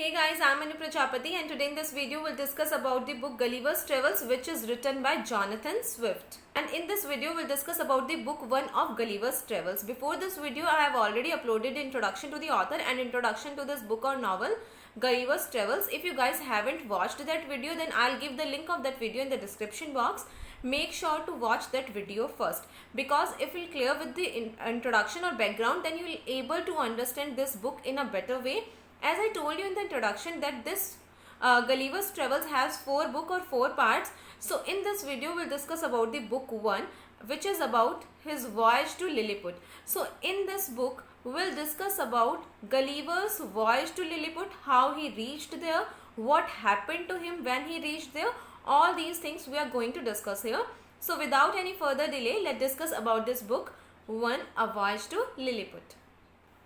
Hey guys, I'm Anu Prajapati and today in this video we'll discuss about the book Gulliver's Travels, which is written by Jonathan Swift. And in this video we'll discuss about the book 1 of Gulliver's Travels. Before this video I have already uploaded introduction to the author and introduction to this book or novel Gulliver's Travels. If you guys haven't watched that video, then I'll give the link of that video in the description box. Make sure to watch that video first, because if you'll clear with the introduction or background, then you'll able to understand this book in a better way. As I told you in the introduction that this Gulliver's Travels has 4 books or 4 parts. So in this video we'll discuss about the book 1, which is about his voyage to Lilliput. So in this book we'll discuss about Gulliver's voyage to Lilliput, how he reached there, what happened to him when he reached there. All these things we are going to discuss here. So without any further delay, let's discuss about this book 1, A Voyage to Lilliput.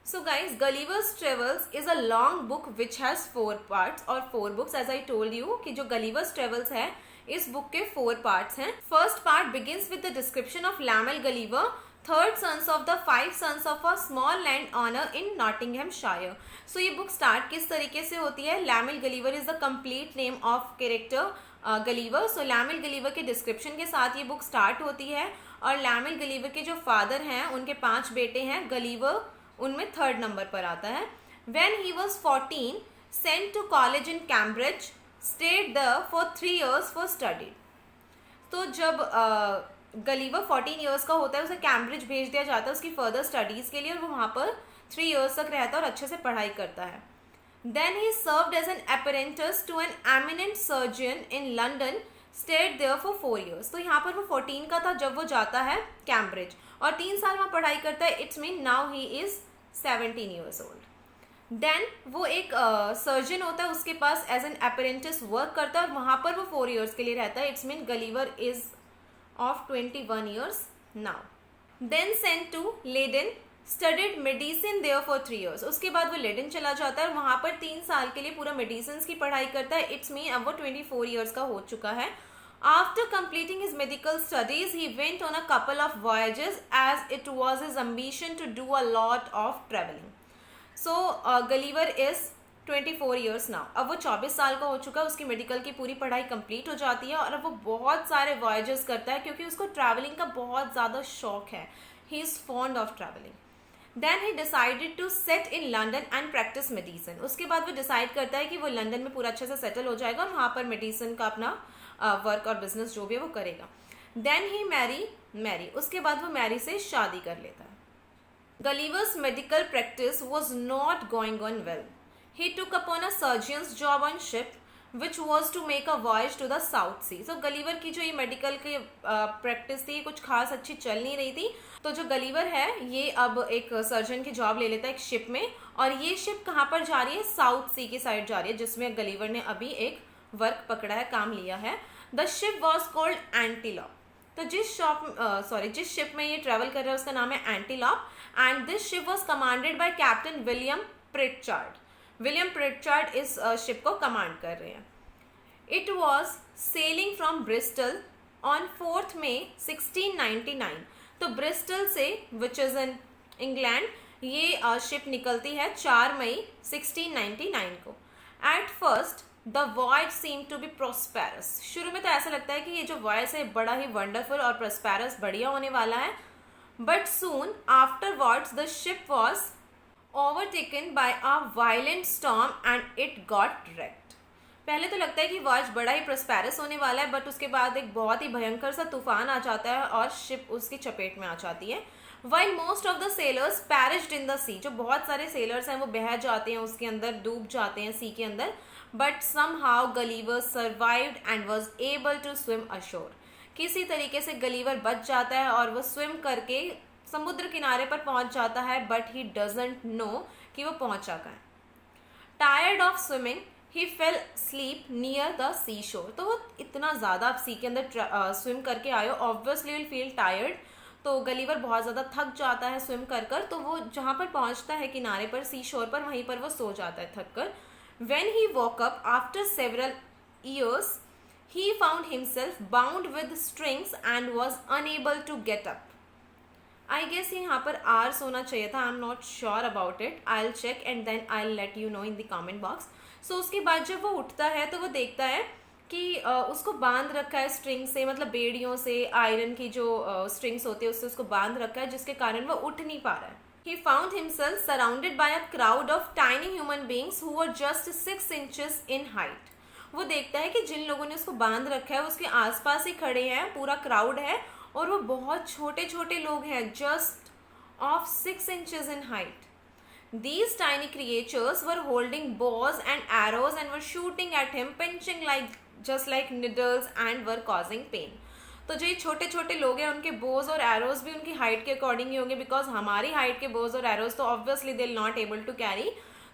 So guys, Gulliver's Travels is a long book which has 4 parts or 4 books. As I told you कि जो Gulliver's Travels है इस book के 4 parts हैं. First part begins with the description of Lamel Gulliver, third sons of the 5 sons of a small landowner in Nottinghamshire. So ये book start किस तरीके से होती है? Lamel Gulliver is the complete name of character Gulliver. So Lamel Gulliver के description के साथ ये book start होती है और Lamel Gulliver के जो father हैं उनके 5 बेटे हैं. Gulliver उनमें 3rd नंबर पर आता है. When he was 14, sent to college in Cambridge, stayed there for 3 years for study. तो जब गलीवर 14 years का होता है उसे कैम्ब्रिज भेज दिया जाता है उसकी फर्दर स्टडीज़ के लिए, और वो वहाँ पर 3 years तक रहता है और अच्छे से पढ़ाई करता है. Then he served as an apprentice to an eminent surgeon in London, stayed there for 4 years. तो यहाँ पर वो 14 का था जब वो जाता है कैम्ब्रिज और 3 साल वहाँ पढ़ाई करता है. It's mean now he is 17 years old. Then वो एक सर्जन होता है, उसके पास एज एन अप्रेंटिस वर्क करता है और वहाँ पर वो 4 years के लिए रहता है. It's mean Gulliver is of 21 years now. Then sent to Leyden, studied medicine there for 3 years. उसके बाद वो लेडन चला जाता है और वहाँ पर 3 साल के लिए पूरा मेडिसिन की पढ़ाई करता है. इट्स मीन अब वो 24 years का हो चुका है. After completing his medical studies, he went on a couple of voyages as it was his ambition to do a lot of traveling. So, Gulliver is 24 years now. अब वो 24 साल का हो चुका है, उसकी मेडिकल की पूरी पढ़ाई कंप्लीट हो जाती है और अब वो बहुत सारे voyages करता है क्योंकि उसको ट्रैवलिंग का बहुत ज़्यादा शौक है. He is fond of traveling. Then he decided to set in London and practice medicine. उसके बाद वो डिसाइड करता है कि वो लंदन में पूरा अच्छे से सेटल हो जाएगा और वहाँ पर मेडिसिन का अपना वर्क और बिजनेस जो भी है वो करेगा. देन ही मैरी उसके बाद वो मैरी से शादी कर लेता है. Gulliver's medical practice was not going on well. He took upon a surgeon's job on ship which was to make a voyage to the south sea. So Gulliver की जो ये मेडिकल की प्रैक्टिस थी कुछ खास अच्छी चल नहीं रही थी, तो जो गलीवर है ये अब एक सर्जन की जॉब ले लेता है एक शिप में, और ये शिप कहाँ पर जा रही है? साउथ सी की साइड जा रही है, जिसमें गलीवर ने अभी एक वर्क पकड़ा है, काम लिया है. The ship was called antelope. तो जिस शिप में ये ट्रेवल कर रहा है उसका नाम है Antelope. And this ship was commanded by captain William Pritchard. William Pritchard इस शिप को कमांड कर रहे हैं. It was sailing from Bristol on 4th May 1699. तो ब्रिस्टल से विच इज इन इंग्लैंड ये शिप निकलती है 4 मई 1699 को. At first the voyage seem to be prosperous. शुरू में तो ऐसा लगता है कि ये जो वॉयज है बड़ा ही वंडरफुल और प्रोस्पेरस बढ़िया होने वाला है. But soon afterwards the ship was overtaken by a violent storm and it got wrecked. पहले तो लगता है कि वॉयज बड़ा ही प्रोस्पेरस होने वाला है, बट उसके बाद एक बहुत ही भयंकर सा तूफान आ जाता है और शिप उसकी चपेट में आ जाती है. While most of the sailors perished in the sea, जो बहुत सारे सेलर्स हैं वो बह जाते हैं उसके अंदर, डूब जाते हैं सी के अंदर. But somehow Gulliver survived and was able to swim ashore. किसी तरीके से गलीवर बच जाता है और वो स्विम करके समुद्र किनारे पर पहुंच जाता है, बट ही डजंट नो कि वो पहुंचा कहाँ है. Tired of swimming he fell sleep near the sea shore. तो वो इतना ज़्यादा आप सी के अंदर स्विम करके आए हो, ऑब्वियसली विल फील टायर्ड. तो गलीवर बहुत ज़्यादा थक जाता है स्विम कर कर, तो वो जहाँ पर पहुँचता है किनारे पर सी शोर पर, वहीं पर वो सो जाता है थक कर. When he woke up after several years, he found himself bound with strings and was unable to get up. I guess यहाँ पर hours होना चाहिए था. I'm not sure about it. I'll check and then I'll let you know in the comment box. सो उसके बाद जब वो उठता है तो वो देखता है कि उसको बांध रखा है स्ट्रिंग से, मतलब बेड़ियों से, आयरन की जो स्ट्रिंग्स होती है उससे उसको बांध रखा है, जिसके कारण वो उठ नहीं पा रहा है. He found himself surrounded by a crowd of tiny human beings who were just 6 inches in height. वो देखता है कि जिन लोगों ने उसको बांध रखा है उसके आसपास ही खड़े हैं, पूरा क्राउड है और वो बहुत छोटे छोटे लोग हैं, just of 6 inches in height. These tiny creatures were holding bows and arrows and were shooting at him, pinching just like needles and were causing pain. तो जो ये छोटे छोटे लोग हैं उनके बोज और एरोज भी उनकी हाइट के अकॉर्डिंग ही होंगे, बिकॉज हमारी हाइट के बोज और एरोज तो obviously they not able to carry.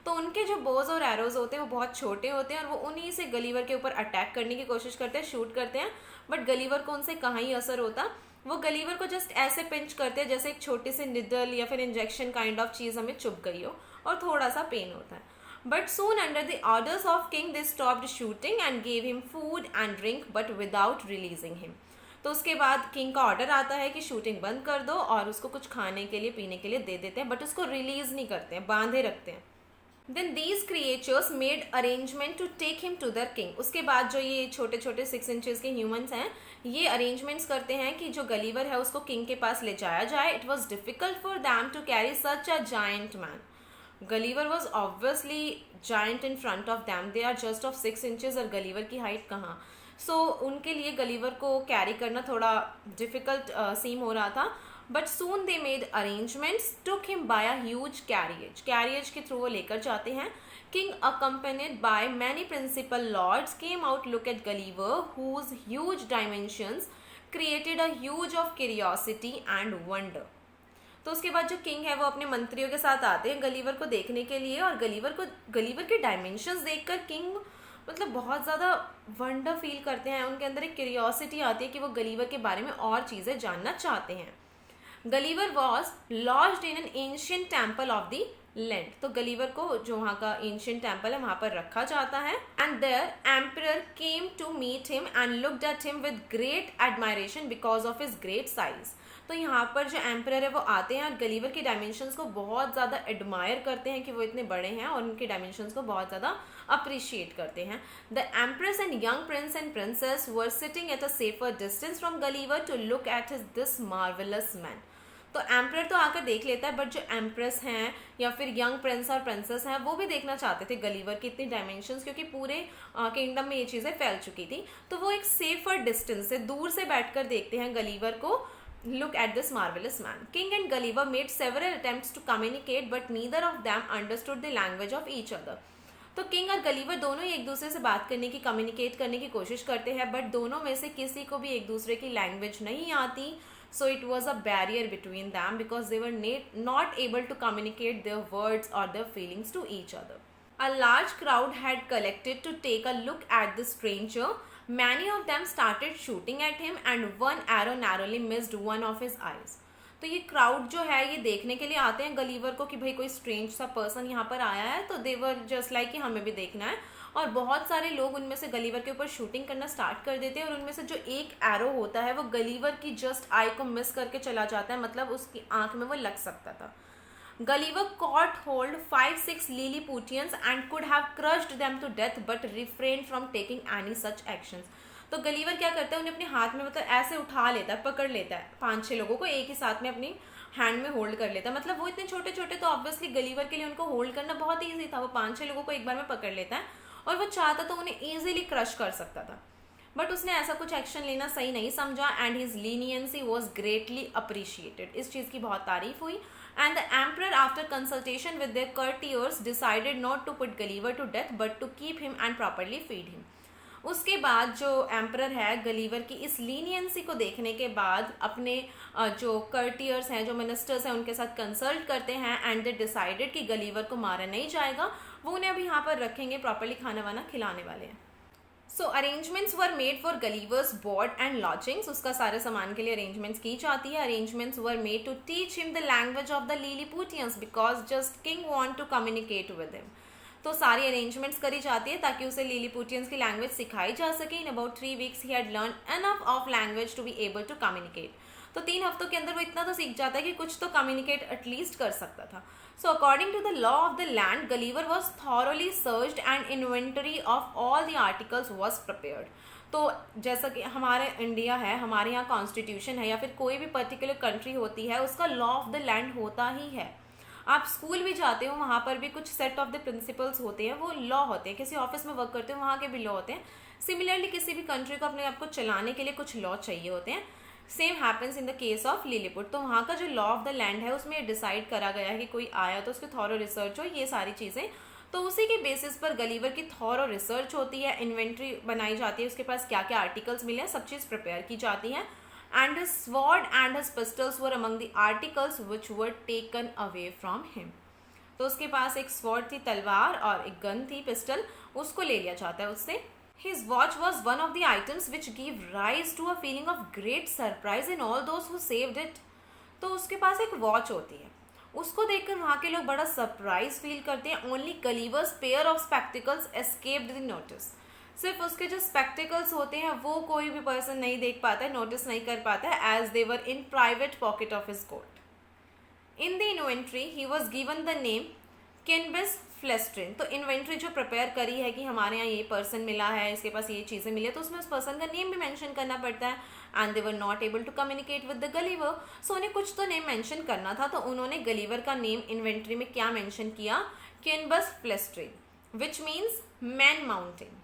तो उनके जो बोज और एरोज होते हैं वो बहुत छोटे होते हैं और वो उन्हीं से गलीवर के ऊपर अटैक करने की कोशिश करते हैं, शूट करते हैं. बट गलीवर को उनसे कहाँ ही असर होता. वो गलीवर को जस्ट ऐसे पिंच करते हैं जैसे एक छोटी सी निडल या फिर इंजेक्शन काइंड ऑफ चीज़ हमें चुभ गई हो और थोड़ा सा पेन होता है. But soon under the orders of king they stopped shooting and gave him food and drink but without releasing him. तो उसके बाद किंग का ऑर्डर आता है कि शूटिंग बंद कर दो और उसको कुछ खाने के लिए पीने के लिए दे देते हैं, बट उसको रिलीज नहीं करते हैं, बांधे रखते हैं. Then these creatures made arrangement to take him to the king. उसके बाद जो ये छोटे छोटे 6 इंचेस के ह्यूमंस हैं ये अरेंजमेंट्स करते हैं कि जो गलीवर है उसको किंग के पास ले जाया जाए. It was difficult for them to carry such a giant man. Gulliver was obviously giant in front of them, they are just of 6 inches और गलीवर की हाइट कहाँ. सो उनके लिए गलीवर को कैरी करना थोड़ा डिफिकल्ट सीम हो रहा था. But soon they made arrangements, took him by a huge carriage के थ्रू वो लेकर जाते हैं. King accompanied by many principal lords came out look at Gulliver whose huge dimensions created a huge of curiosity and wonder. तो उसके बाद जो king है वो अपने मंत्रियों के साथ आते हैं गलीवर को देखने के लिए और गलीवर के डायमेंशंस देखकर किंग मतलब बहुत ज़्यादा वंडर फील करते हैं. उनके अंदर एक क्यूरियोसिटी आती है कि वो गलीवर के बारे में और चीज़ें जानना चाहते हैं. Gulliver was lodged in an ancient temple of the land. तो गलीवर को जो वहाँ का एंशिएंट टेम्पल है वहाँ पर रखा जाता है. And their emperor came to meet him and looked at him with great admiration because of his great size. तो यहाँ पर जो एम्परर है वो आते हैं और गलीवर के डायमेंशंस को बहुत ज़्यादा एडमायर करते हैं कि वो इतने बड़े हैं और उनके डायमेंशंस को बहुत ज़्यादा अप्रिशिएट करते हैं. The empress and young prince and princess were sitting at a safer distance from Gulliver to look at his this marvellous man. तो एम्परर तो आकर देख लेता है बट जो एम्प्रेस हैं या फिर यंग प्रिंस और प्रिंसेस हैं वो भी देखना चाहते थे गलीवर की इतनी डायमेंशंस, क्योंकि पूरे किंगडम में ये चीज़ें फैल चुकी थी. तो वो एक सेफर डिस्टेंस से दूर से बैठकर देखते हैं गलीवर को. Look at this marvelous man. King and Gulliver made several attempts to communicate, but neither of them understood the language of each other. तो किंग और गलीवर दोनों ही एक दूसरे से बात करने की, कम्युनिकेट करने की कोशिश करते हैं, बट दोनों में से किसी को भी एक दूसरे की लैंग्वेज नहीं आती. So it was a barrier between them because they were not able to communicate their words और their feelings to each other. A large crowd had collected to take a look at the stranger. Many of them started shooting at him and one arrow narrowly missed one of his eyes. तो ये crowd जो है ये देखने के लिए आते हैं गलीवर को कि भाई कोई स्ट्रेंज सा पर्सन यहाँ पर आया है, तो देवर जस्ट लाइक कि हमें भी देखना है. और बहुत सारे लोग उनमें से गलीवर के ऊपर शूटिंग करना स्टार्ट कर देते हैं और उनमें से जो एक एरो होता है वो गलीवर की जस्ट आई को मिस करके चला जाता है, मतलब उसकी आंख में वो लग सकता था. Gulliver caught hold 5-6 Lilliputians and could have crushed them to death but refrained from taking any such actions. तो गलीवर क्या करता है, उन्हें अपने हाथ में मतलब ऐसे उठा लेता है, पकड़ लेता है 5-6 लोगों को एक ही साथ में अपनी हैंड में होल्ड कर लेता है. मतलब वो इतने छोटे छोटे तो ऑब्वियसली गलीवर के लिए उनको होल्ड करना बहुत ईजी था. वो 5-6 लोगों को एक बार में पकड़ लेता है और वो चाहता तो उन्हें ईजिली क्रश कर सकता था, बट उसने ऐसा कुछ एक्शन लेना सही नहीं समझा. And his leniency was greatly appreciated. इस चीज़ की बहुत तारीफ हुई. And the emperor, after consultation with their courtiers, decided not to put Gulliver to death, but to keep him and properly feed him. उसके बाद जो एम्परर है गलीवर की इस लीनियंसी को देखने के बाद अपने जो कर्टियर्स हैं, जो मिनिस्टर्स हैं, उनके साथ कंसल्ट करते हैं एंड दे डिसाइडेड कि गलीवर को मारा नहीं जाएगा, वो उन्हें अभी यहाँ पर रखेंगे, प्रॉपरली खाना वाना खिलाने वाले हैं. So arrangements were made for Gulliver's board and lodgings. उसका सारे सामान के लिए अरेंजमेंट्स की जाती है. Arrangements were made to teach him the language of the Lilliputians because just king want to communicate with him. तो सारी अरेंजमेंट्स करी जाती है ताकि उसे लिलीपुटियंस की लैंग्वेज सिखाई जा सके. In about 3 weeks he had learn enough of language to be able to communicate. तो 3 हफ्तों के अंदर वो इतना तो सीख जाता है कि कुछ तो कम्युनिकेट एटलीस्ट कर सकता था. So according to the law of the land, Gulliver was thoroughly searched and inventory of all the articles was prepared. तो जैसा कि हमारे इंडिया है, हमारे यहाँ कॉन्स्टिट्यूशन है या फिर कोई भी पर्टिकुलर कंट्री होती है, उसका लॉ ऑफ द लैंड होता ही है. आप स्कूल भी जाते हो, वहाँ पर भी कुछ सेट ऑफ द प्रिंसिपल्स होते हैं, वो लॉ होते हैं. किसी ऑफिस में वर्क करते हो, वहाँ के भी लॉ होते हैं. सिमिलरली किसी भी कंट्री को अपने आप को चलाने के लिए कुछ लॉ चाहिए होते हैं. Same happens in the case of Lilliput. तो वहाँ का जो लॉ ऑफ द लैंड है उसमें डिसाइड करा गया है कि कोई आया तो उसकी थॉरो रिसर्च हो, ये सारी चीज़ें. तो उसी के बेसिस पर गलीवर की थॉरो रिसर्च होती है, इन्वेंट्री बनाई जाती है, उसके पास क्या क्या आर्टिकल्स मिले हैं, सब चीज़ प्रिपेयर की जाती है. And his sword and his pistols were among the articles which were taken away from him. तो उसके पास एक स्वॉर्ड थी, तलवार, और एक गन थी, पिस्टल, उसको ले लिया जाता है उससे. His watch was one of the items which gave rise to a feeling of great surprise in all those who saved it. तो उसके पास एक वॉच होती है, उसको देखकर वहाँ के लोग बड़ा सरप्राइज फील करते हैं. Only Gulliver's pair of spectacles escaped the notice. सिर्फ उसके जो स्पेक्टिकल्स होते हैं वो कोई भी पर्सन नहीं देख पाता है, नोटिस नहीं कर पाता है, as they were in private pocket of his coat. In the inventory he was given the name Quinbus Flestrin. तो इन्वेंट्री जो प्रिपेयर करी है कि हमारे यहाँ ये पर्सन मिला है, इसके पास ये चीज़ें मिली है, तो उसमें उस पर्सन का नेम भी मेंशन करना पड़ता है. And they were not able to communicate with the Gulliver, so उन्हें कुछ तो नेम मेंशन करना था. तो उन्होंने गलीवर का नेम इन्वेंट्री में क्या मेंशन किया, Quinbus Flestrin, which means man mountain.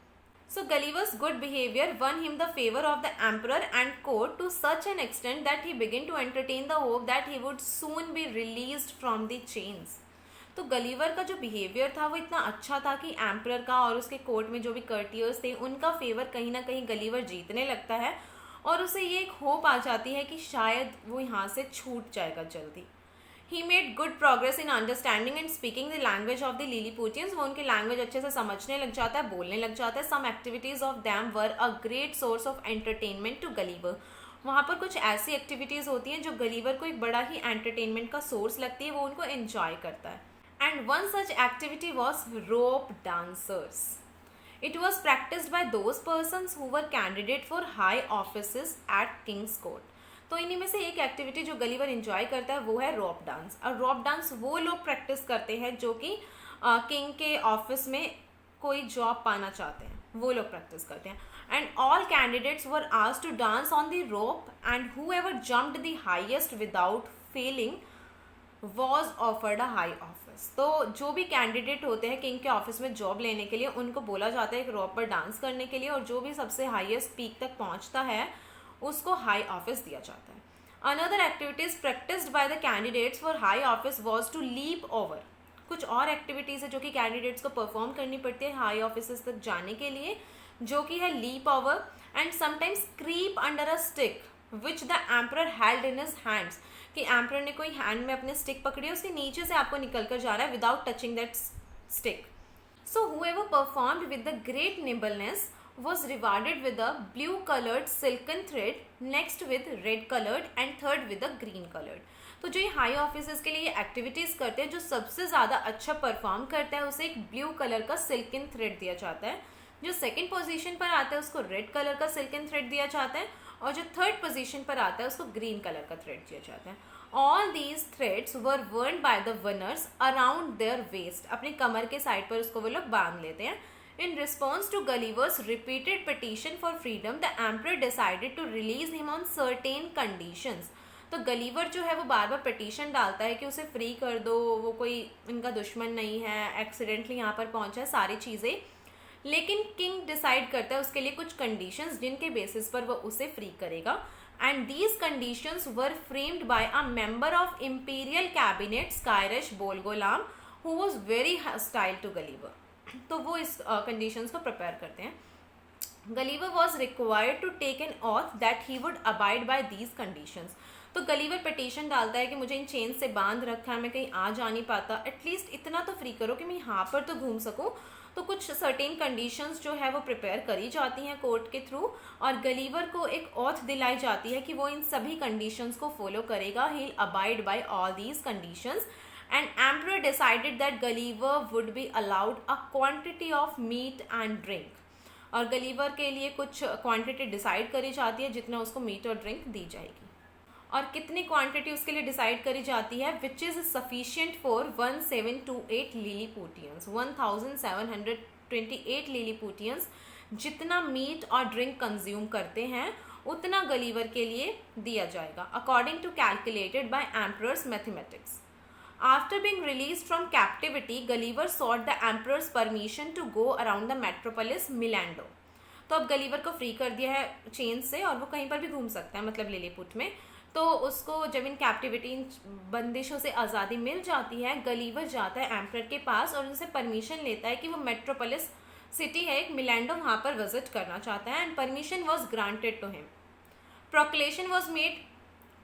So Gulliver's good behavior won him the favor of the emperor and court to such an extent that he began to entertain the hope that he would soon be released from the chains. तो Gulliver का जो behaviour था वो इतना अच्छा था कि emperor का और उसके कोर्ट में जो भी कर्टियर्स थे उनका फेवर कहीं ना कहीं गलीवर जीतने लगता है, और उसे ये एक होप आ जाती है कि शायद वो यहाँ से छूट जाएगा जल्दी. He made good progress in understanding and speaking the language of the Lilliputians. वो उनकी लैंग्वेज अच्छे से समझने लग जाता है, बोलने लग जाता है. Some activities of them were a great source of entertainment to Gulliver. वहाँ पर कुछ ऐसी एक्टिविटीज़ होती हैं जो गलीवर को एक बड़ा ही एंटरटेनमेंट का सोर्स लगती है, वो उनको एंजॉय करता है. And one such activity was rope dancers. It was practiced by those persons who were candidate for high offices at King's Court. तो इन्हीं में से एक एक्टिविटी जो गलीवर एंजॉय करता है वो है रोप डांस. और रोप डांस वो लोग प्रैक्टिस करते हैं जो कि किंग के ऑफिस में कोई जॉब पाना चाहते हैं, वो लोग प्रैक्टिस करते हैं. And all candidates were asked to dance on the rope and whoever jumped the highest without falling was offered a high office. तो जो भी कैंडिडेट होते हैं किंग के ऑफिस में जॉब लेने के लिए उनको बोला जाता है एक रोप पर डांस करने के लिए, और जो भी सबसे हाईएस्ट पीक तक पहुंचता है उसको हाई ऑफिस दिया जाता है. Another activities practised by the candidates for high office was to leap over. कुछ और एक्टिविटीज़ है जो कि कैंडिडेट्स को परफॉर्म करनी पड़ती है हाई ऑफिस तक जाने के लिए, जो कि है leap over and sometimes creep under a stick which the emperor held in his hands. कि एम्परर ने कोई हैंड में अपने स्टिक पकड़ी है, उसके नीचे से आपको निकल कर जा रहा है without touching that stick. So whoever performed with the great nimbleness was rewarded with a blue colored silken thread, next with red colored and third with a green colored. तो जो ये हाई ऑफिसर्स के लिए activities करते हैं, जो सबसे ज़्यादा अच्छा परफॉर्म करता है उसे एक ब्लू कलर का सिल्कन थ्रेड दिया जाता है, जो सेकंड पोजीशन पर आता है उसको रेड कलर का सिल्कन थ्रेड दिया जाता है, और जो थर्ड पोजीशन पर आता है उसको ग्रीन कलर का थ्रेड दिया जाता है. All these threads were worn by the winners around their waist. अपनी कमर के साइड पर उसको वो लोग बांध लेते हैं. In response to Gulliver's repeated petition for freedom, the emperor decided to release him on certain conditions. तो गलीवर जो है वो बार बार पिटीशन डालता है कि उसे फ्री कर दो, वो कोई इनका दुश्मन नहीं है, एक्सीडेंटली यहाँ पर पहुँचा है, सारी चीज़ें. लेकिन किंग डिसाइड करता है उसके लिए कुछ कंडीशंस जिनके बेसिस पर वो उसे फ्री करेगा. And these conditions were framed by a member of imperial cabinet Skyresh Bolgolam who was very hostile to Gulliver. तो वो इस कंडीशंस को प्रिपेयर करते हैं. Gulliver was required to take an oath that he would abide by these conditions. तो Gulliver petition डालता है कि मुझे इन चेन से बांध रखा है, मैं कहीं आ जा नहीं पाता, एटलीस्ट इतना तो फ्री करो कि मैं यहाँ पर तो घूम सकूँ. तो कुछ सर्टेन कंडीशंस जो है वो प्रिपेयर करी जाती हैं कोर्ट के थ्रू, और गलीवर को एक ऑथ दिलाई जाती है कि वो इन सभी कंडीशंस को फॉलो करेगा. He will abide by all these conditions. And emperor decided that Gulliver would be allowed a quantity of meat and drink. और गलीवर के लिए कुछ क्वांटिटी डिसाइड करी जाती है जितना उसको मीट और ड्रिंक दी जाएगी. और कितनी क्वांटिटी उसके लिए डिसाइड करी जाती है, विच इज़ सफिशियंट फॉर 1728 लिलीपुटियंस। 1728 लिलीपुटियंस जितना मीट और ड्रिंक कंज्यूम करते हैं उतना गलीवर के लिए दिया जाएगा, according to calculated by emperor's mathematics. After being released from captivity, Gulliver sought the emperor's permission to go around the metropolis Milando. तो अब गलीवर को फ्री कर दिया है चेन से और वो कहीं पर भी घूम सकता है, मतलब लिलीपुट में। तो उसको जब इन कैप्टिविटी बंदिशों से आज़ादी मिल जाती है, गलीवर जाता है एम्परर के पास और उनसे परमिशन लेता है कि वो मेट्रोपोलिस सिटी है एक मिलैंडो, वहाँ पर विजिट करना चाहता है, and permission was granted to him. Proclamation was made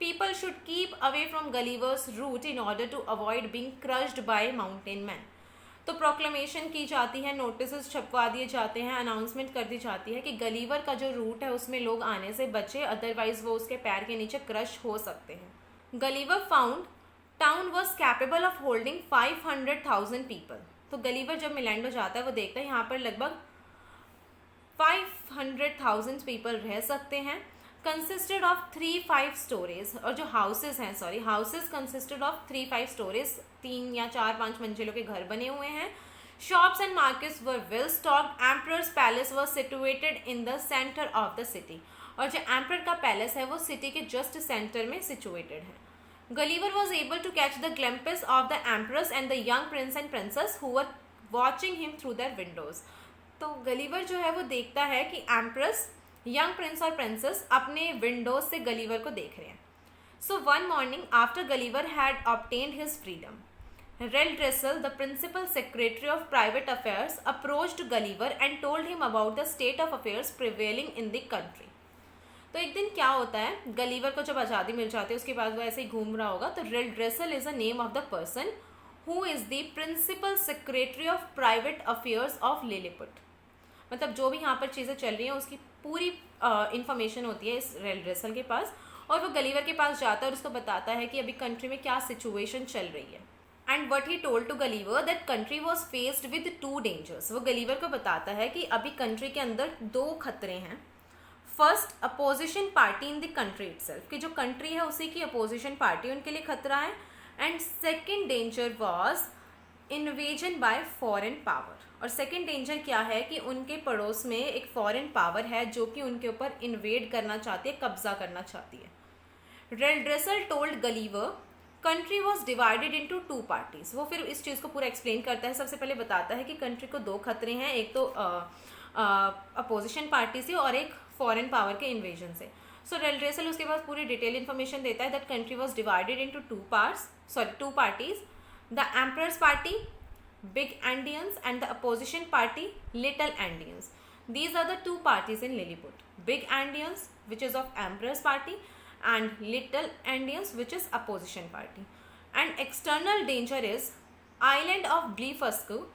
people should keep away from Gulliver's route in order to avoid being crushed by mountain men. तो प्रोक्लेमेशन की जाती है, नोटिस छपवा दिए जाते हैं, अनाउंसमेंट कर दी जाती है कि गलीवर का जो रूट है उसमें लोग आने से बचे, अदरवाइज वो उसके पैर के नीचे क्रश हो सकते हैं। Gulliver found town was capable of holding 500,000 people. तो गलीवर जब मिलैंडो जाता है वो देखता है यहाँ पर लगभग 500,000 पीपल रह सकते हैं। कंसिस्टेड ऑफ 3-5 स्टोरेज, और जो हाउसेज हैं, हाउसेज कंसिस्टेड ऑफ 3-5 स्टोरेज, 3 या 4-5 मंजिलों के घर बने हुए हैं। Shops and markets were well stocked. Emperor's palace was situated in the centre of the city, और जो एम्परर का पैलेस है वो सिटी के जस्ट सेंटर में सिचुएटेड है। Gulliver was able to catch the glimpse of the empress and the young prince and princess who were watching him through their windows. तो Gulliver जो है वो देखता है कि एम्परस, यंग प्रिंस और प्रिंसेस अपने विंडोज से गलीवर को देख रहे हैं। So one morning after Gulliver had obtained his freedom, Reldresal the principal secretary of private affairs approached Gulliver and told him about the state of affairs prevailing in the country. तो एक दिन क्या होता है, गलीवर को जब आज़ादी मिल जाती है उसके बाद वो ऐसे ही घूम रहा होगा, तो Reldresal is a name of the person who is the principal secretary of private affairs of Lilliput. मतलब जो भी यहाँ पर चीज़ें चल रही हैं उसकी पूरी इंफॉर्मेशन होती है इस रेलड्रेसल के पास, और वो गलीवर के पास जाता है और उसको बताता है कि अभी कंट्री में क्या सिचुएशन चल रही है। And what he told to Gulliver that country was faced with 2 dangers. वो गलीवर को बताता है कि अभी कंट्री के अंदर 2 खतरे हैं। First, opposition party in the country itself, कि जो कंट्री है उसी की अपोजिशन पार्टी उनके लिए खतरा है। And second danger was invasion bye foreign power, और सेकेंड डेंजर क्या है कि उनके पड़ोस में एक फॉरेन पावर है जो कि उनके ऊपर इन्वेड करना चाहती है, कब्जा करना चाहती है। Reldresal told Gulliver country was divided into 2 parties. वो फिर इस चीज़ को पूरा एक्सप्लेन करता है। सबसे पहले बताता है कि कंट्री को 2 खतरे हैं, एक तो अपोजिशन पार्टी से और एक फॉरेन पावर के इन्वेजन से। सो रेलड्रेसल उसके पास पूरी डिटेल इन्फॉर्मेशन देता है that country was divided into 2 parties, the emperors party, Big Andeans, and the opposition party, Little Andeans. These are the 2 parties in Lilliput. Big Andeans, which is of Emperor's party, and Little Andeans, which is opposition party. And external danger is island of Blefuscu,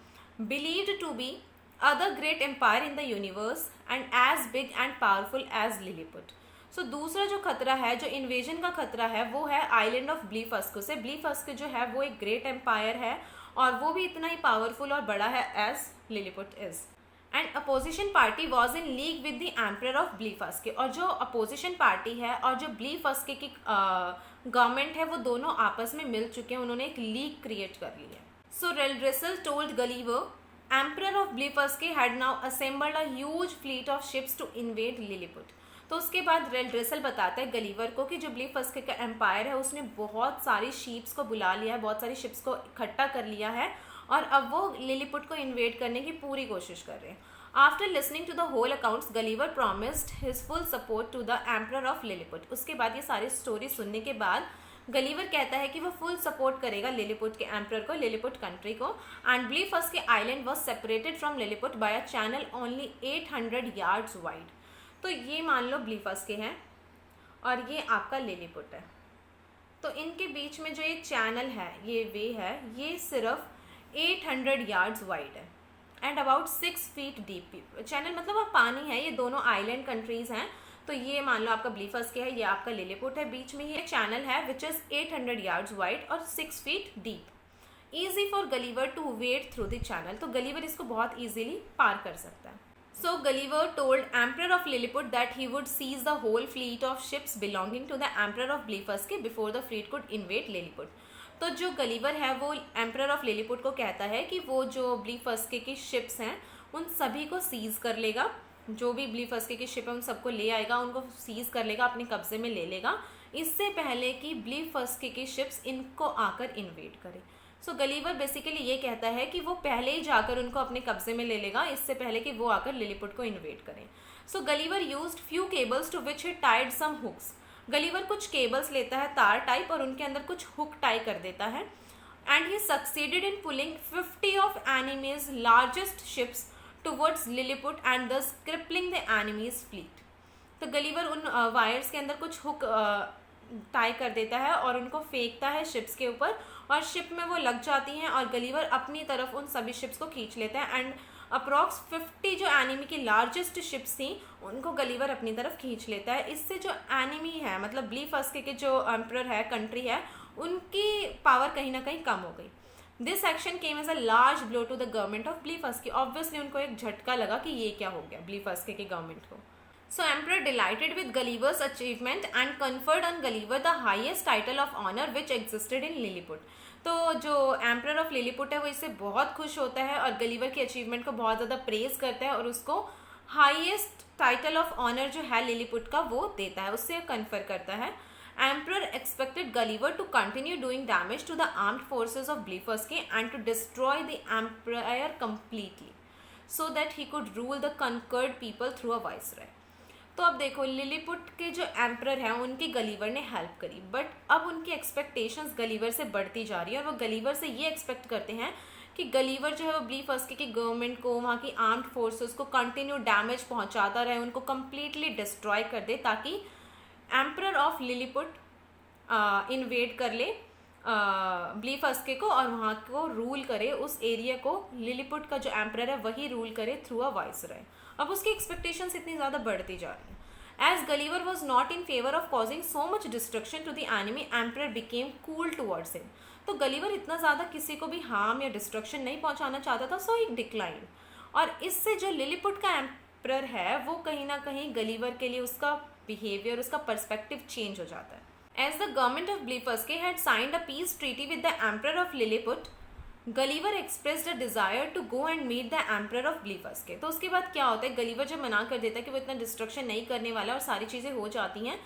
believed to be other great empire in the universe and as big and powerful as Lilliput. So दूसरा जो खतरा है, जो invasion का खतरा है, वो है आइलैंड ऑफ ब्लीफस्कू से। ब्लीफस्कू जो है वो एक ग्रेट एम्पायर है और वो भी इतना ही पावरफुल और बड़ा है as Lilliput is. And opposition party was in league with the emperor of Blefuscu, और जो अपोजिशन पार्टी है और जो ब्लीफस्के की गवर्नमेंट है वो दोनों आपस में मिल चुके हैं, उन्होंने एक लीग क्रिएट कर ली है। So Reldresal told Gulliver emperor of Blefuscu had now assembled a huge fleet of ships to invade Lilliput. तो उसके बाद रेलड्रेसल बताता है गलीवर को कि जो ब्लीफस्के का एम्पायर है उसने बहुत सारी शिप्स को बुला लिया है, बहुत सारी शिप्स को इकट्ठा कर लिया है और अब वो लिलीपुट को इन्वेड करने की पूरी कोशिश कर रहे हैं। After listening to the whole accounts Gulliver promised his full support to the emperor of Lilliput. उसके बाद ये सारी स्टोरी सुनने के बाद गलीवर कहता है कि वो फुल सपोर्ट करेगा लिलीपुट के एम्परर को, लिलीपुट कंट्री को। And Blefuscu island was separated from Lilliput by a channel only 800 yards wide. तो ये मान लो ब्लीफस्के हैं और ये आपका लिलीपुट है, तो इनके बीच में जो ये चैनल है, ये वे है, ये सिर्फ 800 yards वाइड है and about 6 feet deep. Channel मतलब वो पानी है, ये दोनों आइलैंड कंट्रीज हैं। तो ये मान लो आपका ब्लीफस्के है, ये आपका लिलीपुट है, बीच में ये चैनल है विच इज़ 800 yards वाइड और 6 feet deep. Easy for Gulliver to wade through the channel, तो गलीवर इसको बहुत ईजीली पार कर सकता है। So Gulliver told Emperor of Lilliput that he would seize the whole fleet of ships belonging to the Emperor of Blefusci before the fleet could invade Lilliput. तो जो Gulliver है वो एम्परर ऑफ लिलीपुट को कहता है कि वो जो ब्लीफस्के की शिप्स हैं उन सभी को सीज कर लेगा, जो भी ब्लीफस्के की शिप है उन सबको ले आएगा, उनको सीज कर लेगा, अपने कब्जे में ले लेगा, इससे पहले कि ब्लीफस्के की शिप्स इनको आकर इन्वेड करे। सो गलीवर बेसिकली ये कहता है कि वो पहले ही जाकर उनको अपने कब्जे में ले लेगा, इससे पहले कि वो आकर लिलीपुट को इन्वेड करें। So Gulliver used few cables to which he tied some hooks. Gulliver कुछ केबल्स लेता है तार टाइप और उनके अंदर कुछ हुक टाई कर देता है। And he succeeded in pulling 50 of enemies largest ships towards Lilliput and दस क्रिपलिंग द एनिमीज फ्लीट। तो गलीवर उन वायर्स के अंदर कुछ हुक टाई कर देता है और उनको फेंकता है शिप्स के ऊपर, और शिप में वो लग जाती हैं और गलीवर अपनी तरफ उन सभी शिप्स को खींच लेता है। एंड अप्रॉक्स 50 जो एनिमी की लार्जेस्ट शिप्स थी उनको गलीवर अपनी तरफ खींच लेता है। इससे जो एनिमी है मतलब ब्लीफस्के के जो एम्परर है, कंट्री है, उनकी पावर कहीं ना कहीं कम हो गई। This action came as a large blow to the government of Blefuscu. Obviously उनको एक झटका लगा कि ये क्या हो गया ब्लीफस्के की गवर्नमेंट को। So Emperor delighted with Gulliver's achievement and conferred on Gulliver the highest title of honor which existed in Lilliput. तो जो एम्परर ऑफ लिलीपुट है वो इससे बहुत खुश होता है और गलीवर की अचीवमेंट को बहुत ज़्यादा प्रेज करता है और उसको हाईएस्ट टाइटल ऑफ ऑनर जो है लिलीपुट का वो देता है, उससे कन्फर करता है। Emperor expected Gulliver to continue doing damage to the armed forces of Blefuscu and to destroy the empire completely so that he could rule the conquered people through a viceroy. तो अब देखो Lilliput के जो emperor हैं उनकी Gulliver ने help करी, but अब उनकी एक्सपेक्टेशंस गलीवर से बढ़ती जा रही है और वो गलीवर से ये एक्सपेक्ट करते हैं कि गलीवर जो है वो ब्लीफस्के की गवर्नमेंट को, वहाँ की आर्म्ड फोर्सेस को कंटिन्यू डैमेज पहुँचाता रहे, उनको कम्प्लीटली डिस्ट्रॉय कर दे ताकि एम्परर ऑफ लिलीपुट इन्वेड कर ले ब्लीफस्के को और वहाँ को रूल करे, उस एरिया को लिलीपुट का जो एम्परर है वही रूल करे थ्रू अ वाइसरॉय। अब उसकी एक्सपेक्टेशंस इतनी ज़्यादा बढ़ती जा रही हैं। As Gulliver was not in favour of causing so much destruction to the enemy, emperor became cool towards him. तो गलीवर इतना ज़्यादा किसी को भी हार्म या डिस्ट्रक्शन नहीं पहुंचाना चाहता था, सो ही डिक्लाइन। और इससे जो लिलीपुट का एम्परर है वो कहीं ना कहीं गलीवर के लिए उसका बिहेवियर, उसका पर्सपेक्टिव चेंज हो जाता है। As the government of Blefusci had signed a peace treaty with the Emperor of Lilliput, Gulliver expressed a desire to go and meet the Emperor of Blefusci। तो उसके बाद क्या होता है, गलीवर जब मना कर देता है कि वो इतना डिस्ट्रक्शन नहीं करने वाला और सारी चीज़ें हो जाती हैं,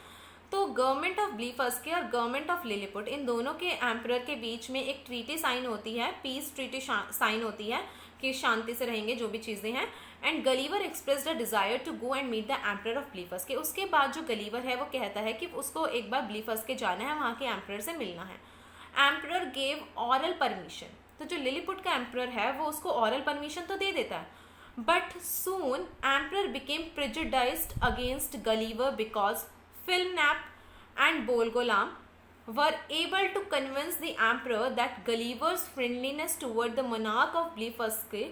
तो गवर्नमेंट ऑफ ब्लीफस्के और गवर्नमेंट ऑफ लिलीपुट इन दोनों के एम्परर के बीच में एक ट्रीटी साइन होती है, पीस ट्रीटी साइन होती है कि शांति से रहेंगे जो भी चीज़ें हैं। And Gulliver expressed a desire to go and meet the emperor of Blefuscu. उसके बाद जो गलीवर है वो कहता है कि उसको एक बार ब्लीफस्के जाना है, वहाँ के एम्परर से मिलना है। Emperor gave oral permission. तो जो लिलीपुट का एम्परर है वो उसको ऑरल परमिशन तो दे देता है, but soon emperor became prejudiced against Gulliver because Flimnap and Bolgolam were able to convince the emperor that Gulliver's friendliness toward the monarch of Blefusci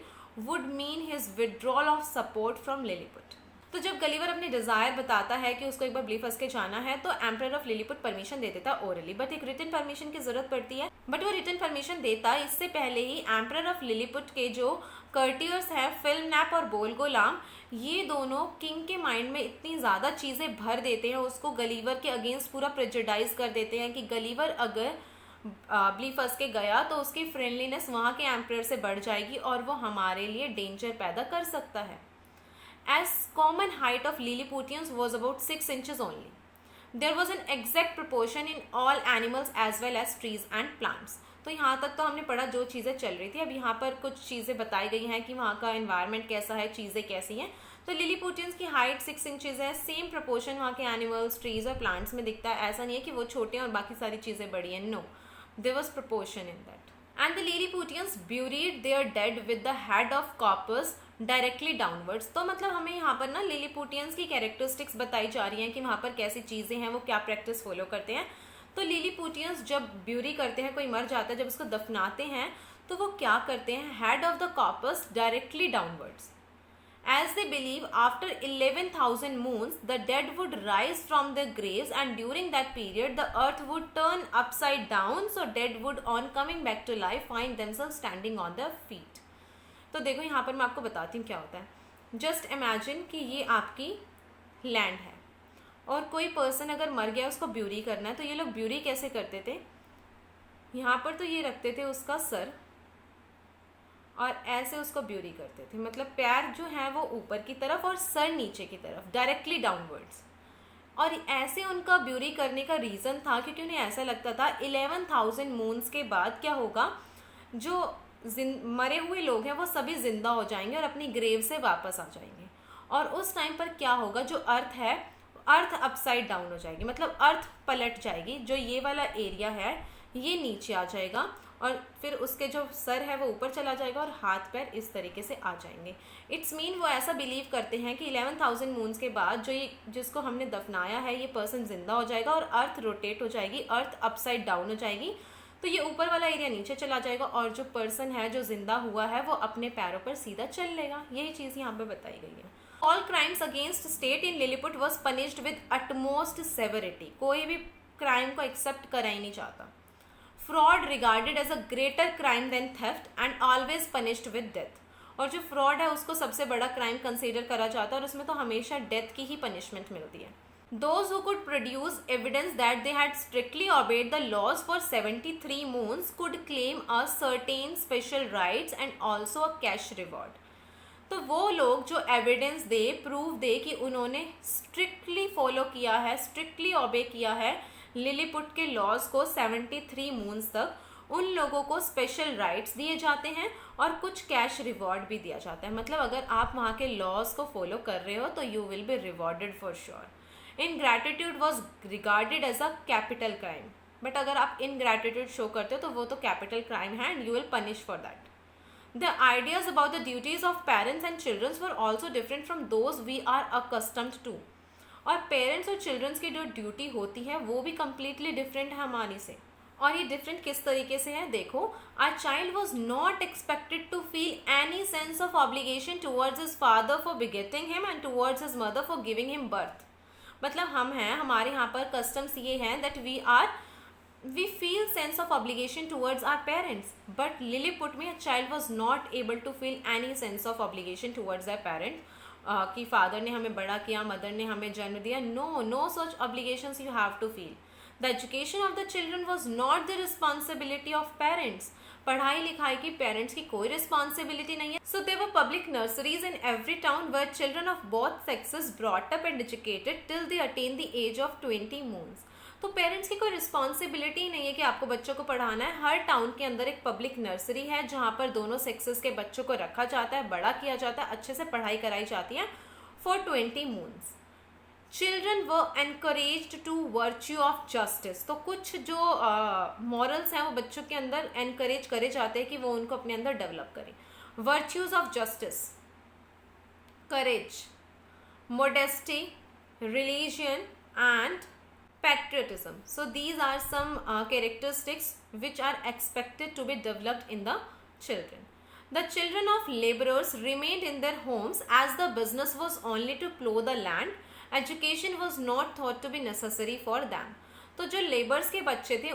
would mean his withdrawal of support from Lilliput। तो जब Gulliver अपनी desire बताता है कि उसको एक बार ब्लीफस्के जाना है तो एम्परर ऑफ लिलीपुट परमिशन दे देता ओरली, बट एक रिटन परमिशन की ज़रूरत पड़ती है। बट वो रिटन परमिशन देता इससे पहले ही एम्परर ऑफ लिलीपुट के जो कर्टियर्स हैं फिल्मनैप और बोलगोलाम, ये दोनों किंग के माइंड में इतनी ज़्यादा चीज़ें भर देते हैं, उसको गलीवर के अगेंस्ट पूरा प्रेजुडाइज कर देते हैं कि गलीवर अगर ब्लीफस्के गया तो उसकी फ्रेंडलीनेस वहाँ के एम्परर से बढ़ जाएगी और वो हमारे लिए डेंजर पैदा कर सकता है। As common height of Lilliputians was about 6 inches only. There was an exact proportion in all animals as well as trees and plants. तो यहाँ तक तो हमने पढ़ा जो चीज़ें चल रही थी। अब यहाँ पर कुछ चीज़ें बताई गई हैं कि वहाँ का एनवायरनमेंट कैसा है, चीज़ें कैसी हैं। तो लिलीपुटियंस की हाइट 6 इंचेस है, सेम प्रोपोर्शन वहाँ के एनिमल्स, ट्रीज और प्लांट्स में दिखता है। ऐसा नहीं है कि वो छोटे हैं और बाकी सारी चीज़ें बड़ी हैं, no, there was proportion in that. And the Lilliputians buried their dead with the head of corpses directly downwards. तो मतलब हमें यहाँ पर ना लिलीपुटियंस की कैरेक्टरिस्टिक्स बताई जा रही हैं कि वहाँ पर कैसी चीज़ें हैं, वो क्या प्रैक्टिस फॉलो करते हैं। तो लिलीपुटियंस जब ब्यूरी करते हैं, कोई मर जाता है, जब उसको दफनाते हैं तो वो क्या करते हैं, head of the corpses directly downwards. As they believe after 11,000 moons the dead would rise from their graves and during that period the earth would turn upside down, so dead would on coming back to life find themselves standing on their feet। तो देखो यहाँ पर मैं आपको बताती हूँ क्या होता है। जस्ट इमेजिन कि ये आपकी लैंड है और कोई पर्सन अगर मर गया उसको ब्यूरी करना है, तो ये लोग ब्यूरी कैसे करते थे, यहाँ पर तो ये रखते थे उसका सर और ऐसे उसको ब्यूरी करते थे, मतलब पैर जो है वो ऊपर की तरफ और सर नीचे की तरफ, डायरेक्टली डाउनवर्ड्स। और ऐसे उनका ब्यूरी करने का रीज़न था क्योंकि उन्हें ऐसा लगता था 11,000 मून्स के बाद क्या होगा, जो मरे हुए लोग हैं वो सभी जिंदा हो जाएंगे और अपनी ग्रेव से वापस आ जाएंगे। और उस टाइम पर क्या होगा, जो अर्थ है अर्थ अपसाइड डाउन हो जाएगी, मतलब अर्थ पलट जाएगी, जो ये वाला एरिया है ये नीचे आ जाएगा और फिर उसके जो सर है वो ऊपर चला जाएगा और हाथ पैर इस तरीके से आ जाएंगे। इट्स मीन वो ऐसा बिलीव करते हैं कि 11,000 मून्स के बाद जो ये जिसको हमने दफनाया है ये पर्सन जिंदा हो जाएगा और अर्थ रोटेट हो जाएगी, अर्थ अपसाइड डाउन हो जाएगी, तो ये ऊपर वाला एरिया नीचे चला जाएगा और जो पर्सन है जो जिंदा हुआ है वो अपने पैरों पर सीधा चल लेगा। यही चीज़ यहाँ पे बताई गई है। All crimes against state in Lilliput was punished with utmost severity. कोई भी क्राइम को एक्सेप्ट करा ही नहीं चाहता। Fraud regarded as a greater crime than theft and always punished with death. और जो फ्रॉड है उसको सबसे बड़ा क्राइम कंसीडर करा जाता है और उसमें तो हमेशा डेथ की ही पनिशमेंट मिलती है। Those who could produce evidence that they had strictly obeyed the laws for 73 moons could claim a certain special rights and also a cash reward. तो वो लोग जो एविडेंस दे, प्रूफ दे कि उन्होंने स्ट्रिक्टली फॉलो किया है, स्ट्रिक्टली ओबे किया है लिलीपुट के लॉज को 73 मून्स तक, उन लोगों को स्पेशल राइट्स दिए जाते हैं और कुछ कैश रिवॉर्ड भी दिया जाता है। मतलब अगर आप वहाँ के लॉज को फॉलो कर रहे हो तो you will be rewarded for sure. Ingratitude was regarded as a capital crime, but अगर आप इनग्रैटिट्यूड शो करते हो तो वो तो कैपिटल क्राइम है and you will punish for that. The ideas about the duties of parents and children were also different from those we are accustomed to. और parents और चिल्ड्रंस की जो ड्यूटी होती है वो भी कम्प्लीटली डिफरेंट है हमारी से। और ये डिफरेंट किस तरीके से है, देखो, our child was not expected to feel any sense of obligation towards his father for begetting him and towards his mother for giving him birth. मतलब हम हैं, हमारे यहाँ पर कस्टम्स ये हैं that we feel sense of obligation towards our parents, but Lilliput में a child was not able to feel any sense of obligation towards their parent, कि फादर ने हमें बड़ा किया, मदर ने हमें जन्म दिया। no such obligations you have to feel. The education of the children was not the responsibility of parents. पढ़ाई लिखाई की पेरेंट्स की कोई रिस्पॉन्सिबिलिटी नहीं है। So there were public nurseries in every town where children of both sexes brought up and educated till they attained the age of 20 moons. तो parents की कोई रिस्पॉन्सिबिलिटी नहीं है कि आपको बच्चों को पढ़ाना है। हर टाउन के अंदर एक पब्लिक नर्सरी है जहाँ पर दोनों सेक्सेस के बच्चों को रखा जाता है, बड़ा किया जाता है, अच्छे से पढ़ाई कराई जाती है for 20 moons. Children were encouraged to virtue of justice. तो कुछ जो मॉरल्स हैं वो बच्चों के अंदर एनकरेज करे जाते हैं कि वो उनको अपने अंदर डेवलप करें। Virtues of justice, courage, modesty, religion and patriotism. So these are some characteristics which are expected to be developed in the children. The children of laborers remained in their homes as the business was only to plow the land. Education was not thought to be necessary for them. तो जो labours के बच्चे थे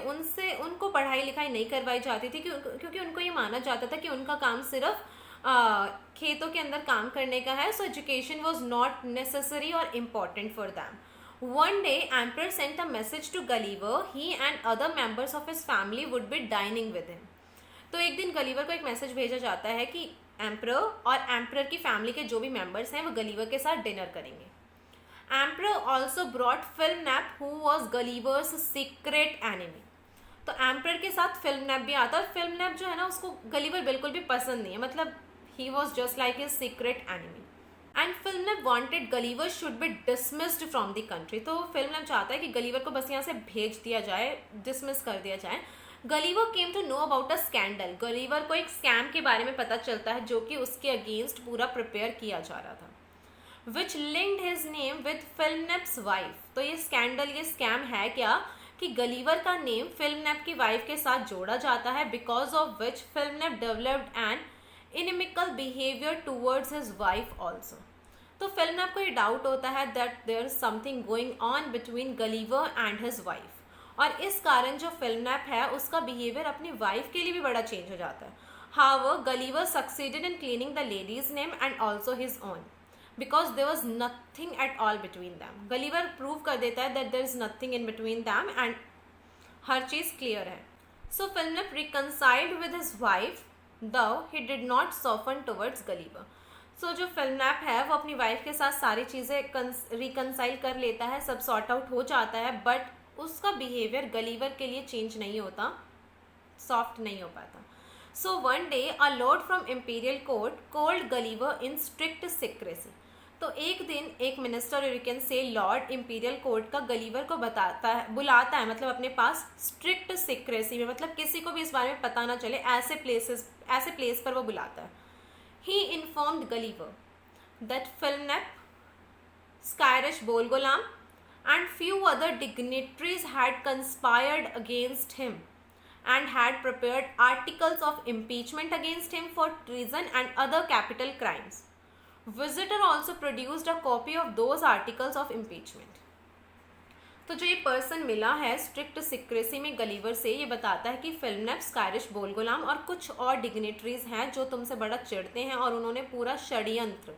उनको पढ़ाई लिखाई नहीं करवाई जाती थी क्योंकि उनको ये माना जाता था कि उनका काम सिर्फ खेतों के अंदर काम करने का है। So education was not necessary or important for them. One day, Emperor sent a message to Gulliver. He and other members of his family would be dining with him. तो एक दिन गलीवर को एक मैसेज भेजा जाता है कि emperor और एम्परर की फैमिली के जो भी मेंबर्स हैं वो गलीवर के साथ डिनर करेंगे। Emperor also brought Flimnap who was Gulliver's secret enemy. तो एम्परर के साथ फिल्मनैप भी आता है और फिल्मनैप जो है ना उसको गलीवर बिल्कुल भी पसंद नहीं है, मतलब he was just like his secret enemy. And Flimnap wanted Gulliver should be dismissed from the country. तो फिल्मनैप चाहता है कि गलीवर को बस यहाँ से भेज दिया जाए, डिसमिस कर दिया जाए। Gulliver came to know about a scandal. Gulliver को एक स्कैम के बारे में पता चलता है जो कि उसके अगेंस्ट पूरा प्रिपेयर किया जा रहा था, which linked his name with Flimnap's wife. तो ये स्कैंडल, ये स्कैम है क्या कि गलीवर का नेम फिल्मनैप की वाइफ के साथ जोड़ा जाता है, because of which Flimnap developed an inimical behaviour towards his wife also. तो फिल्मनैप को ये डाउट होता है that there is something going on between Gulliver and his wife, और इस कारण जो फिल्मनैप है उसका बिहेवियर अपनी वाइफ के लिए भी बड़ा चेंज हो जाता है। However Gulliver succeeded in cleaning the lady's name and also his own. Because there was nothing at all between them. Gulliver prove कर देता है that there is nothing in between them and हर चीज़ clear है। So Flimnap reconciled with his wife though he did not soften towards Gulliver. So जो Flimnap है वो अपनी वाइफ के साथ सारी चीज़ें रिकनसाइल कर लेता है, सब सॉर्ट आउट हो जाता है, बट उसका बिहेवियर गलीवर के लिए चेंज नहीं होता, सॉफ्ट नहीं हो पाता। So one day a lord from imperial court called Gulliver in strict secrecy. तो एक दिन एक minister, you can say lord imperial court का गलीवर को बुलाता है, मतलब अपने पास स्ट्रिक्ट सीक्रेसी में, मतलब किसी को भी इस बारे में पता ना चले, ऐसे प्लेस पर वो बुलाता है। He informed Gulliver that Flimnap, Skyresh Bolgolam and few other dignitaries had conspired against him and had prepared articles of impeachment against him for treason and other capital crimes. Visitor also produced a copy of those articles of impeachment. तो जो ये person मिला है strict secrecy में Gulliver से, ये बताता है कि फिल्मनेप, स्कायरिश बोलगुलाम और कुछ और डिग्निटरीज हैं जो तुमसे बड़ा चिढ़ते हैं और उन्होंने पूरा षड्यंत्र,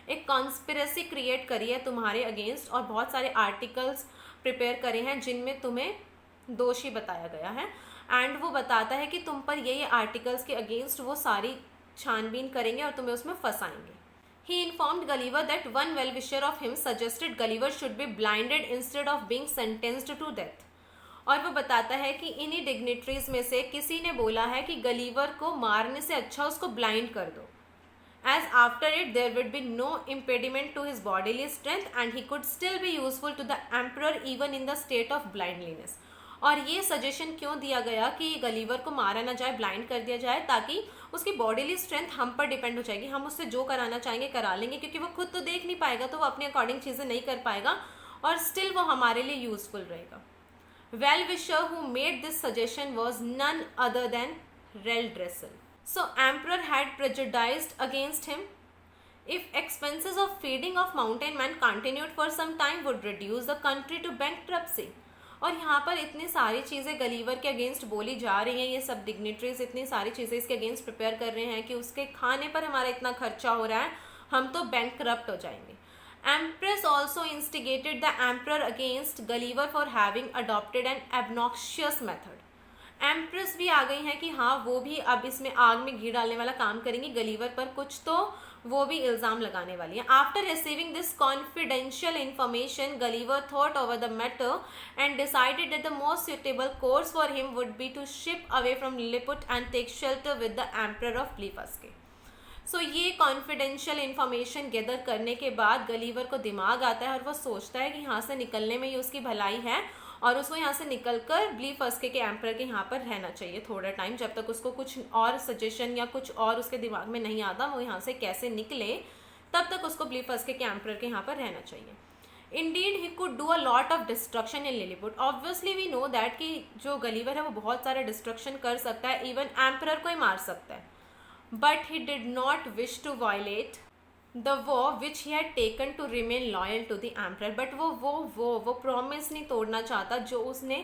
एक कॉन्स्पिरेसी क्रिएट करी है तुम्हारे अगेंस्ट और बहुत सारे आर्टिकल्स प्रिपेयर करे हैं जिनमें तुम्हें दोषी बताया गया है। एंड वो बताता है कि तुम पर ये आर्टिकल्स के अगेंस्ट वो सारी छानबीन करेंगे और तुम्हें उसमें फंसाएंगे। He informed Gulliver that one well-wisher of him suggested Gulliver should be blinded instead of being sentenced to death. और वो बताता है कि इन्हीं डिग्निटरीज में से किसी ने बोला है कि गलीवर को मारने से अच्छा उसको ब्लाइंड कर दो, as after it there would be no impediment to his bodily strength and he could still be useful to the emperor even in the state of blindness. और ये सजेशन क्यों दिया गया कि गलीवर को मारा ना जाए, ब्लाइंड कर दिया जाए, ताकि उसकी बॉडीली स्ट्रेंथ हम पर डिपेंड हो जाएगी, हम उससे जो कराना चाहेंगे करा लेंगे, क्योंकि वो खुद तो देख नहीं पाएगा तो वो अपने अकॉर्डिंग चीज़ें नहीं कर पाएगा और स्टिल वो हमारे लिए यूजफुल रहेगा। Well wisher who made this suggestion was none other than Reldresal. So emperor had prejudiced against him. If expenses of feeding of mountain men continued for some time would reduce the country to bankruptcy. और यहाँ पर इतनी सारी चीज़ें Gulliver के against बोली जा रही हैं, ये सब डिग्निटरीज इतनी सारी चीज़ें इसके अगेंस्ट प्रिपेयर कर रहे हैं कि उसके खाने पर हमारा इतना खर्चा हो रहा है, हम तो बैंकक्रप्ट हो जाएंगे। Empress also instigated the emperor against Gulliver for having adopted an obnoxious method. Empress भी आ गई हैं कि हाँ वो भी अब इसमें आग में घी डालने वाला काम करेंगी गलीवर पर, कुछ तो वो भी इल्ज़ाम लगाने वाली हैं। After receiving this confidential information Gulliver thought over the matter and decided that the most suitable course for him would be to ship away from Lilliput and take shelter with the emperor of Blefuscu. So ये confidential information gather करने के बाद Gulliver को दिमाग आता है और वो सोचता है कि यहाँ से निकलने में ही उसकी भलाई है और उसको यहाँ से निकलकर ब्लीफस्के के एम्परर के यहाँ पर रहना चाहिए थोड़ा टाइम, जब तक उसको कुछ और सजेशन या कुछ और उसके दिमाग में नहीं आता वो यहाँ से कैसे निकले, तब तक उसको ब्लीफस्के के एम्परर के यहाँ पर रहना चाहिए। Indeed he could do a lot of destruction in Lilliput. Obviously we know that कि जो गलीवर है वो बहुत सारा डिस्ट्रक्शन कर सकता है, इवन एम्परर को ही मार सकता है, but he did not wish to violate the vow which he had taken to remain loyal to the emperor. but वो promise नहीं तोड़ना चाहता जो उसने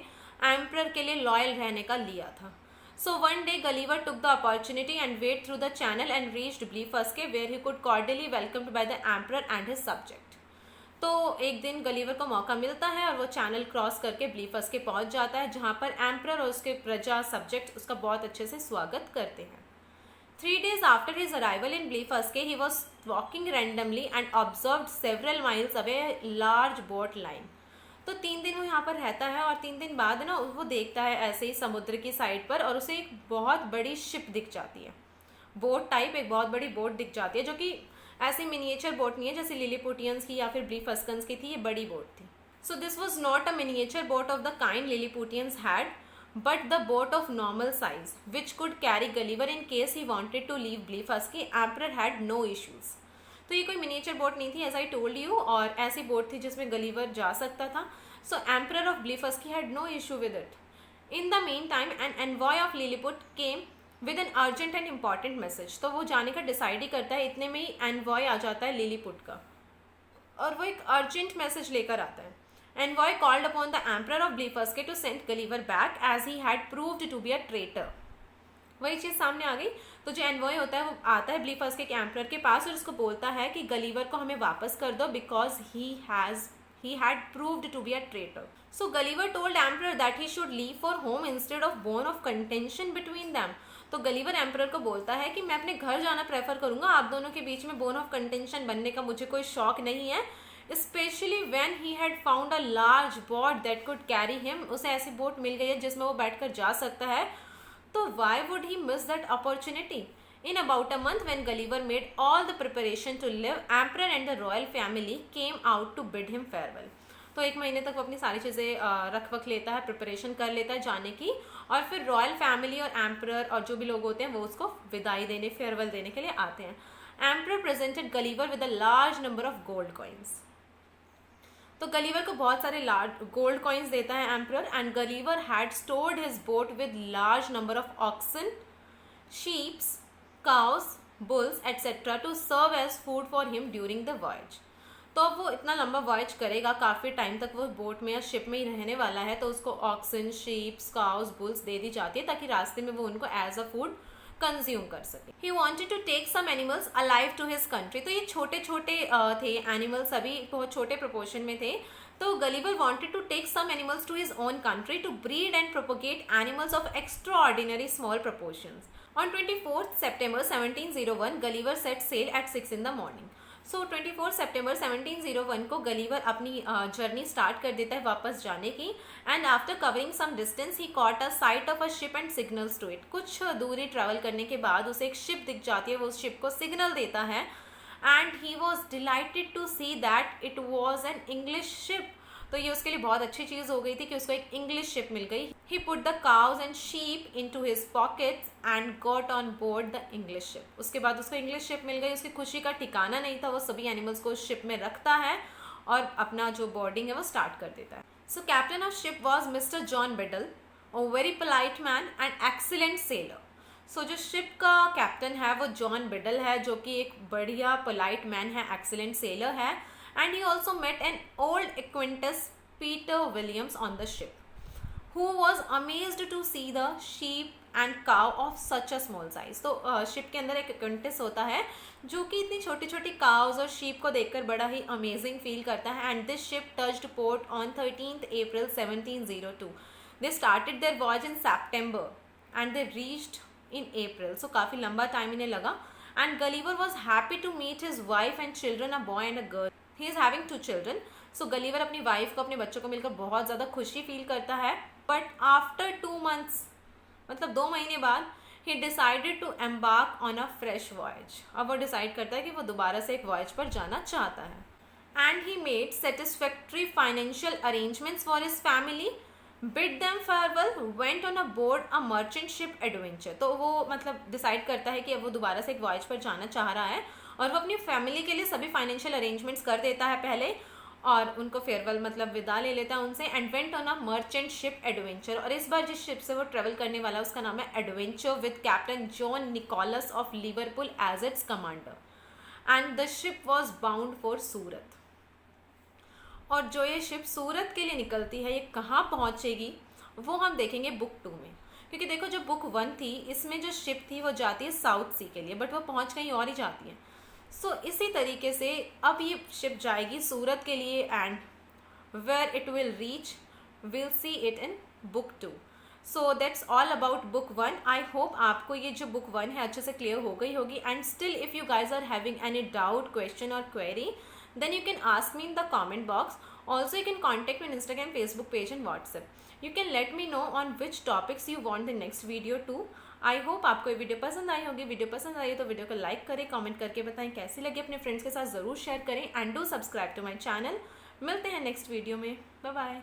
emperor के लिए loyal रहने का लिया था। So one day Gulliver took the opportunity and wade through the channel and reached Blefuscu where he could cordially welcomed by the emperor and his subject. तो एक दिन गलीवर को मौका मिलता है और वो चैनल क्रॉस करके ब्लीफस्के पहुंच जाता है जहां पर एम्परर और उसके प्रजा सब्जेक्ट उसका बहुत अच्छे से स्वागत करते हैं। 3 days after his arrival in Blefuscu, he was walking randomly and observed several miles away a large boat line. तो 3 दिन वो यहाँ पर रहता है और 3 दिन बाद ना वो देखता है ऐसे ही समुद्र की साइड पर और उसे एक बहुत बड़ी शिप दिख जाती है, बोट टाइप एक बहुत बड़ी बोट दिख जाती है, जो कि ऐसी मिनिएचर बोट नहीं है जैसे लिलीपुटियंस की या फिर ब्लीफस्कन्स की थी, ये बड़ी बोट थी। So this was not a miniature boat of the kind Lilliputians had, but the boat of normal size which could carry Gulliver in case he wanted to leave Blefuscu. Emperor had no issues. तो ये कोई miniature boat नहीं थी, as I told you, और ऐसी boat थी जिसमें Gulliver जा सकता था। So Emperor of Blefuscu had no issue with it. In the meantime, an envoy of Lilliput came with an urgent and important message. तो वो जाने का डिसाइड ही करता है, इतने में ही एनवॉय आ जाता है लिलीपुट का और वो एक अर्जेंट मैसेज लेकर आता है। Envoy called upon the emperor of Blefuscu to send Gulliver back as he had proved to be a traitor. वही चीज़ सामने आ गई। तो जो एनवॉय होता है वो आता है ब्लीफर्स के एम्परर के पास और उसको बोलता है कि गलीवर को हमें वापस कर दो because he had proved to be a traitor. So Gulliver told emperor that he should leave for home instead of bone of contention between them. तो गलीवर एम्परर को बोलता है कि मैं अपने घर जाना प्रेफर करूंगा, आप दोनों के बीच में बोन ऑफ कंटेंशन बनने का मुझे कोई शौक नहीं है। Specially when he had found a large boat that could carry him, उसे ऐसी बोट मिल गई है जिसमें वो बैठकर जा सकता है, तो why would he miss that opportunity? In about a month, when Gulliver made all the preparation to leave, Emperor and the royal family came out to bid him farewell. तो एक महीने तक वो अपनी सारी चीज़ें रख वख लेता है, प्रिपरेशन कर लेता है जाने की, और फिर रॉयल फैमिली और एम्परर और जो भी लोग होते हैं वो उसको विदाई देने, फेयरवेल देने के लिए आते हैं। Emperor presented Gulliver with a large number of gold coins. तो गलीवर को बहुत सारे लार्ज गोल्ड कॉइन्स देता है emperor, and Gulliver had stored his boat with large number of oxen, sheeps, cows, bulls, etc. to serve as food for him during the voyage. तो अब वो इतना लंबा वॉयज करेगा, काफ़ी टाइम तक वो बोट में या शिप में ही रहने वाला है, तो उसको ऑक्सन, शीप्स, काउस, बुल्स दे दी जाती है ताकि रास्ते में वो उनको एज अ फूड कंज्यूम कर सके। He wanted to take some animals alive to his country. तो ये छोटे छोटे थे एनिमल्स, सभी बहुत छोटे प्रोपोर्शन में थे। तो Gulliver wanted to take some animals to his own country to breed and propagate animals of extraordinary small proportions. On 24th September 1701, Gulliver set sail at 6 in the morning. So 24 सितंबर 1701 को Gulliver अपनी journey start कर देता है वापस जाने की, and after covering some distance he caught a sight of a ship and signals to it. कुछ दूरी ट्रैवल करने के बाद उसे एक शिप दिख जाती है, वो उस शिप को सिग्नल देता है, and he was delighted to see that it was an English ship. तो ये उसके लिए बहुत अच्छी चीज़ हो गई थी कि उसको एक इंग्लिश शिप मिल गई। He put the cows and sheep into his pockets and got on board the English ship. उसके बाद उसको इंग्लिश शिप मिल गई, उसकी खुशी का ठिकाना नहीं था, वो सभी एनिमल्स को उस शिप में रखता है और अपना जो बोर्डिंग है वो स्टार्ट कर देता है। So captain of ship was Mister John Biddle, a very polite man and excellent sailor. So जो शिप का कैप्टन है वो जॉन बिडल है, जो कि एक बढ़िया पोलाइट मैन है, एक्सीलेंट सेलर है, and he also met an old acquaintance, Peter Williams, on the ship, who was amazed to see the sheep and cow of such a small size. तो ship के अंदर एक acquaintance होता है जो कि इतनी छोटी छोटी काउज और शीप को देखकर बड़ा ही अमेजिंग फील करता है। And this ship touched port on 13th April 1702. They started their voyage in September and they reached in April. So काफ़ी लंबा टाइम इन्हें लगा। And Gulliver was happy to meet his wife and children, a boy and a girl. He is having 2 children. So Gulliver अपनी wife को, अपने बच्चों को मिलकर बहुत ज़्यादा खुशी फील करता है। बट आफ्टर 2 months, मतलब 2 महीने बाद, he decided to embark on a fresh voyage. अब वो डिसाइड करता है कि वो दोबारा से एक वॉयज पर जाना चाहता है। And he made satisfactory financial arrangements for his family, bid them farewell, went on a board a merchant ship adventure. तो वो मतलब डिसाइड करता है कि अब वो दोबारा से एक वॉयज पर जाना चाह रहा है और वो अपनी फैमिली के लिए सभी फाइनेंशियल अरेंजमेंट्स कर देता है पहले, और उनको फेयरवेल मतलब विदा ले लेता है उनसे, and went on a merchant ship adventure. और इस बार जिस शिप से वो ट्रेवल करने वाला है उसका नाम है Adventure, with captain John Nicholas of Liverpool as its commander, and the ship was bound for Surat. और जो ये शिप सूरत के लिए निकलती है, ये कहाँ पहुँचेगी वो हम देखेंगे बुक 2 में, क्योंकि देखो जो बुक 1 थी इसमें जो शिप थी वो जाती है साउथ सी के लिए, बट वो पहुँच कहीं और ही जाती है। सो इसी तरीके से अब ये शिप जाएगी सूरत के लिए, and where it will reach will see it in book 2. So that's all about book 1. I hope आपको ये जो बुक 1 है अच्छे से क्लियर हो गई होगी, and still if you guys are having any doubt, question और query, then you can ask me in the comment box. Also you can contact me on Instagram, Facebook page and WhatsApp. You can let me know on which topics you want the next video to. I hope आपको ये video पसंद आई होगी। Video पसंद आई तो video को like करें, comment करके बताएं कैसी लगी, अपने फ्रेंड्स के साथ ज़रूर शेयर करें, and do subscribe to my channel. मिलते हैं नेक्स्ट वीडियो में। Bye bye.